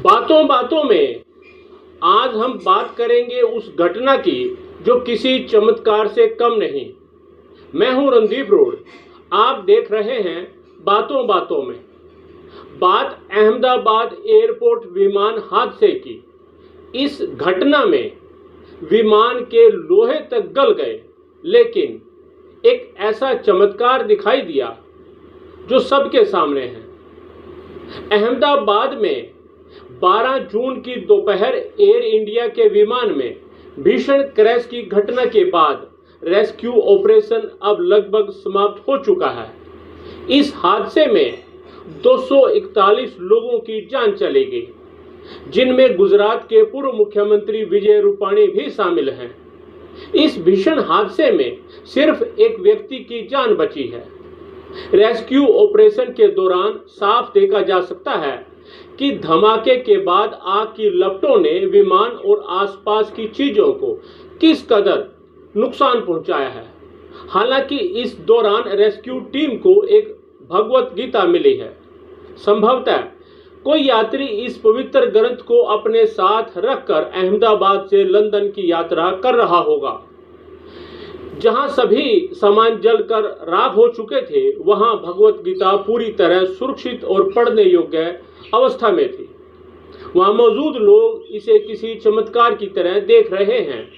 बातों बातों में आज हम बात करेंगे उस घटना की जो किसी चमत्कार से कम नहीं। मैं हूं रणदीप रोड। आप देख रहे हैं बातों बातों में। बात अहमदाबाद एयरपोर्ट विमान हादसे की। इस घटना में विमान के लोहे तक गल गए, लेकिन एक ऐसा चमत्कार दिखाई दिया जो सबके सामने है। अहमदाबाद में 12 जून की दोपहर एयर इंडिया के विमान में भीषण क्रैश की घटना के बाद रेस्क्यू ऑपरेशन अब लगभग समाप्त हो चुका है। इस हादसे में 241 लोगों की जान चली गई, जिनमें गुजरात के पूर्व मुख्यमंत्री विजय रूपाणी भी शामिल हैं। इस भीषण हादसे में सिर्फ एक व्यक्ति की जान बची है। रेस्क्यू ऑपरेशन के दौरान साफ देखा जा सकता है कि धमाके के बाद आग की लपटों ने विमान और आसपास की चीजों को किस कदर नुकसान पहुंचाया है। हालांकि इस दौरान रेस्क्यू टीम को एक भगवत गीता मिली है। संभवतः कोई यात्री इस पवित्र ग्रंथ को अपने साथ रखकर अहमदाबाद से लंदन की यात्रा कर रहा होगा। जहां सभी सामान जलकर राख हो चुके थे, वहां भगवत गीता पूरी तरह सुरक्षित और पढ़ने योग्य अवस्था में थी। वहां मौजूद लोग इसे किसी चमत्कार की तरह देख रहे हैं।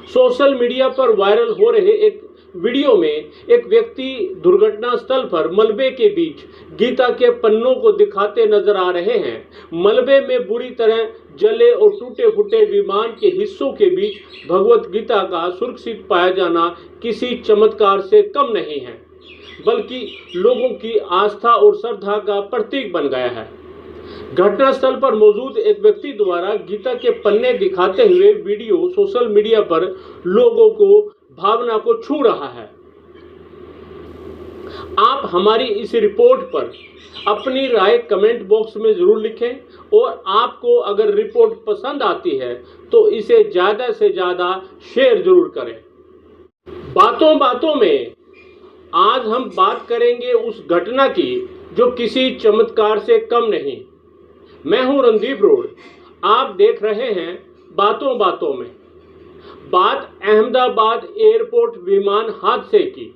सोशल मीडिया पर वायरल हो रहे एक वीडियो में एक व्यक्ति दुर्घटना स्थल पर मलबे के बीच गीता के पन्नों को दिखाते नजर आ रहे हैं। मलबे में बुरी तरह जले और टूटे फूटे विमान के हिस्सों के बीच भगवत गीता का सुरक्षित पाया जाना किसी चमत्कार से कम नहीं है, बल्कि लोगों की आस्था और श्रद्धा का प्रतीक बन गया है। घटनास्थल पर मौजूद एक व्यक्ति द्वारा गीता के पन्ने दिखाते हुए वीडियो सोशल मीडिया पर लोगों को भावना को छू रहा है। आप हमारी इस रिपोर्ट पर अपनी राय कमेंट बॉक्स में जरूर लिखें और आपको अगर रिपोर्ट पसंद आती है तो इसे ज्यादा से ज्यादा शेयर जरूर करें। बातों बातों में आज हम बात करेंगे उस घटना की जो किसी चमत्कार से कम नहीं। मैं हूं रणदीप रोड। आप देख रहे हैं बातों बातों में। बात अहमदाबाद एयरपोर्ट विमान हादसे की।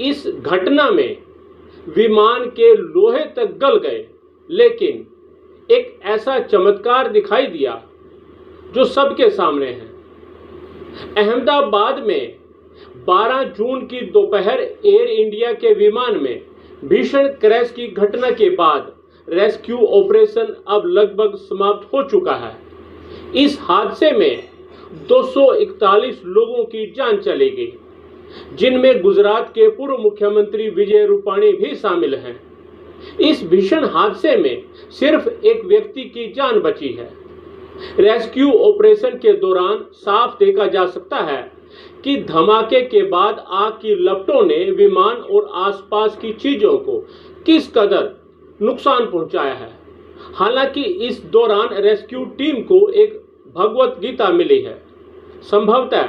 इस घटना में विमान के लोहे तक गल गए, लेकिन एक ऐसा चमत्कार दिखाई दिया जो सबके सामने है। अहमदाबाद में 12 जून की दोपहर एयर इंडिया के विमान में भीषण क्रैश की घटना के बाद रेस्क्यू ऑपरेशन अब लगभग समाप्त हो चुका है। इस हादसे में 241 लोगों की जान चली गई, जिनमें गुजरात के पूर्व मुख्यमंत्री विजय रूपाणी भी शामिल हैं। इस भीषण हादसे में सिर्फ एक व्यक्ति की जान बची है। रेस्क्यू ऑपरेशन के दौरान साफ देखा जा सकता है कि धमाके के बाद आग की लपटों ने विमान और आसपास की चीजों को किस कदर नुकसान पहुंचाया है। हालांकि इस दौरान रेस्क्यू टीम को एक भगवत गीता मिली है। संभवतः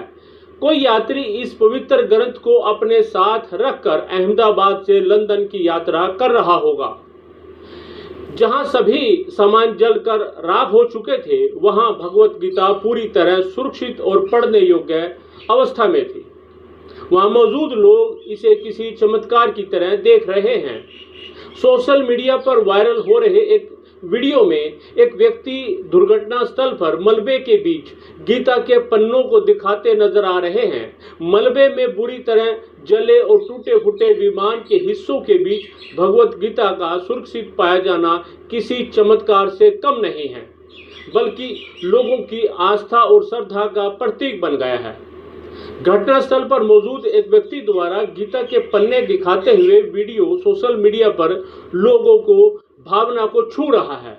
कोई यात्री इस पवित्र ग्रंथ को अपने साथ रखकर अहमदाबाद से लंदन की यात्रा कर रहा होगा। जहां सभी सामान जलकर राख हो चुके थे, वहां भगवत गीता पूरी तरह सुरक्षित और पढ़ने योग्य अवस्था में थी। वहां मौजूद लोग इसे किसी चमत्कार की तरह देख रहे हैं। सोशल मीडिया पर वायरल हो रहे एक वीडियो में एक व्यक्ति दुर्घटना स्थल पर मलबे के बीच गीता के पन्नों को दिखाते नजर आ रहे हैं। मलबे में बुरी तरह जले और टूटे फूटे विमान के हिस्सों के बीच भगवत गीता का सुरक्षित पाया जाना किसी चमत्कार से कम नहीं है, बल्कि लोगों की आस्था और श्रद्धा का प्रतीक बन गया है। घटनास्थल पर मौजूद एक व्यक्ति द्वारा गीता के पन्ने दिखाते हुए वीडियो सोशल मीडिया पर लोगों को भावना को छू रहा है।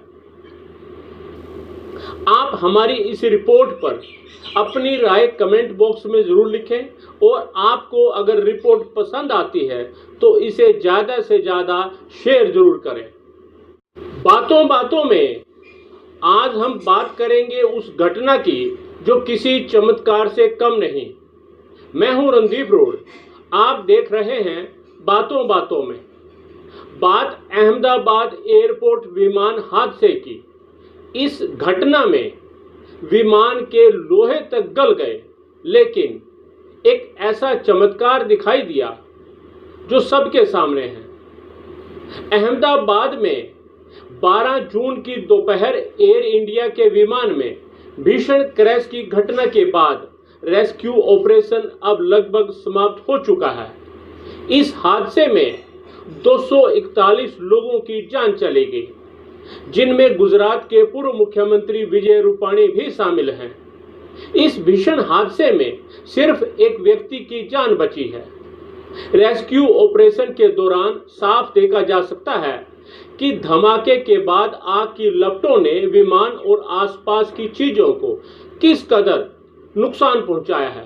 आप हमारी इस रिपोर्ट पर अपनी राय कमेंट बॉक्स में जरूर लिखें और आपको अगर रिपोर्ट पसंद आती है तो इसे ज्यादा से ज्यादा शेयर जरूर करें। बातों बातों में आज हम बात करेंगे उस घटना की जो किसी चमत्कार से कम नहीं। मैं हूं रणदीप रोड। आप देख रहे हैं बातों बातों में। बात अहमदाबाद एयरपोर्ट विमान हादसे की। इस घटना में विमान के लोहे तक गल गए, लेकिन एक ऐसा चमत्कार दिखाई दिया जो सबके सामने है। अहमदाबाद में 12 जून की दोपहर एयर इंडिया के विमान में भीषण क्रैश की घटना के बाद रेस्क्यू ऑपरेशन अब लगभग समाप्त हो चुका है। इस हादसे में 241 लोगों की जान चली गई, जिनमें गुजरात के पूर्व मुख्यमंत्री विजय रूपाणी भी शामिल हैं। इस भीषण हादसे में सिर्फ एक व्यक्ति की जान बची है। रेस्क्यू ऑपरेशन के दौरान साफ देखा जा सकता है कि धमाके के बाद आग की लपटों ने विमान और आसपास की चीजों को किस कदर नुकसान पहुंचाया है।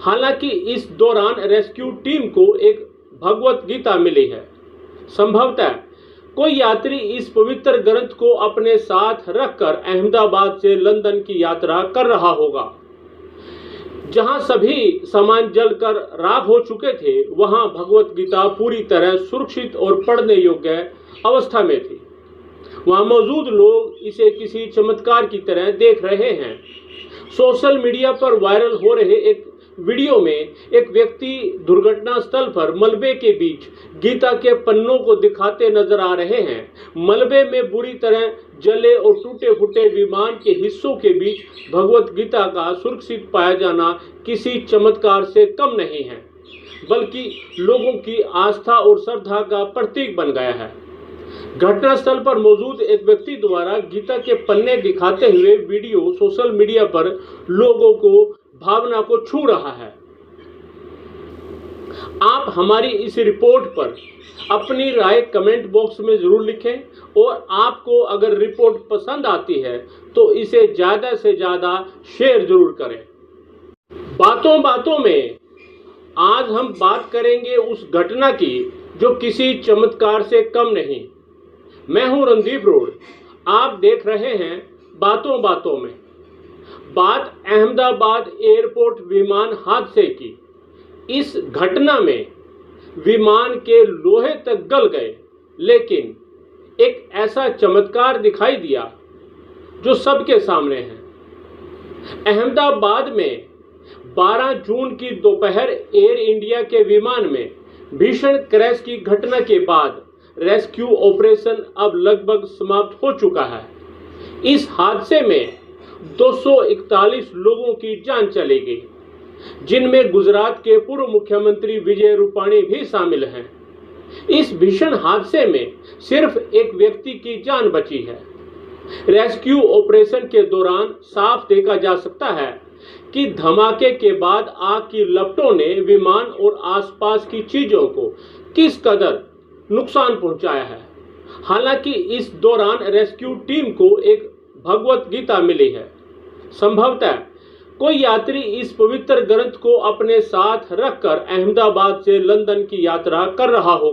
हालांकि इस दौरान रेस्क्यू टीम को एक भगवत गीता मिली है। संभवतः कोई यात्री इस पवित्र ग्रंथ को अपने साथ रखकर अहमदाबाद से लंदन की यात्रा कर रहा होगा। जहां सभी सामान जलकर राख हो चुके थे, वहां भगवत गीता पूरी तरह सुरक्षित और पढ़ने योग्य अवस्था में थी। वहां मौजूद लोग इसे किसी चमत्कार की तरह देख रहे हैं। सोशल मीडिया पर वायरल हो रहे एक वीडियो में एक व्यक्ति दुर्घटना स्थल पर मलबे के बीच गीता के पन्नों को दिखाते नजर आ रहे हैं। मलबे में बुरी तरह जले और टूटे फूटे विमान के हिस्सों के बीच भगवत गीता का सुरक्षित पाया जाना किसी चमत्कार से कम नहीं है, बल्कि लोगों की आस्था और श्रद्धा का प्रतीक बन गया है। घटनास्थल पर मौजूद एक व्यक्ति द्वारा गीता के पन्ने दिखाते हुए वीडियो सोशल मीडिया पर लोगों को भावना को छू रहा है। आप हमारी इस रिपोर्ट पर अपनी राय कमेंट बॉक्स में जरूर लिखें और आपको अगर रिपोर्ट पसंद आती है तो इसे ज्यादा से ज्यादा शेयर जरूर करें। बातों बातों में आज हम बात करेंगे उस घटना की जो किसी चमत्कार से कम नहीं। मैं हूं रणदीप रोड, आप देख रहे हैं बातों बातों में। बात अहमदाबाद एयरपोर्ट विमान हादसे की। इस घटना में विमान के लोहे तक गल गए, लेकिन एक ऐसा चमत्कार दिखाई दिया जो सबके सामने है। अहमदाबाद में 12 जून की दोपहर एयर इंडिया के विमान में भीषण क्रैश की घटना के बाद रेस्क्यू ऑपरेशन अब लगभग समाप्त हो चुका है। इस हादसे में 241 लोगों की जान चली गई, जिनमें गुजरात के पूर्व मुख्यमंत्री विजय रूपाणी भी शामिल हैं। इस भीषण हादसे में सिर्फ एक व्यक्ति की जान बची है। रेस्क्यू ऑपरेशन के दौरान साफ देखा जा सकता है कि धमाके के बाद आग की लपटों ने विमान और आसपास की चीजों को किस कदर नुकसान पहुंचाया है। हालांकि इस दौरान रेस्क्यू टीम को एक भगवत गीता मिली है। संभवतः कोई यात्री इस पवित्र ग्रंथ को अपने साथ रखकर अहमदाबाद से लंदन की यात्रा कर रहा होगा।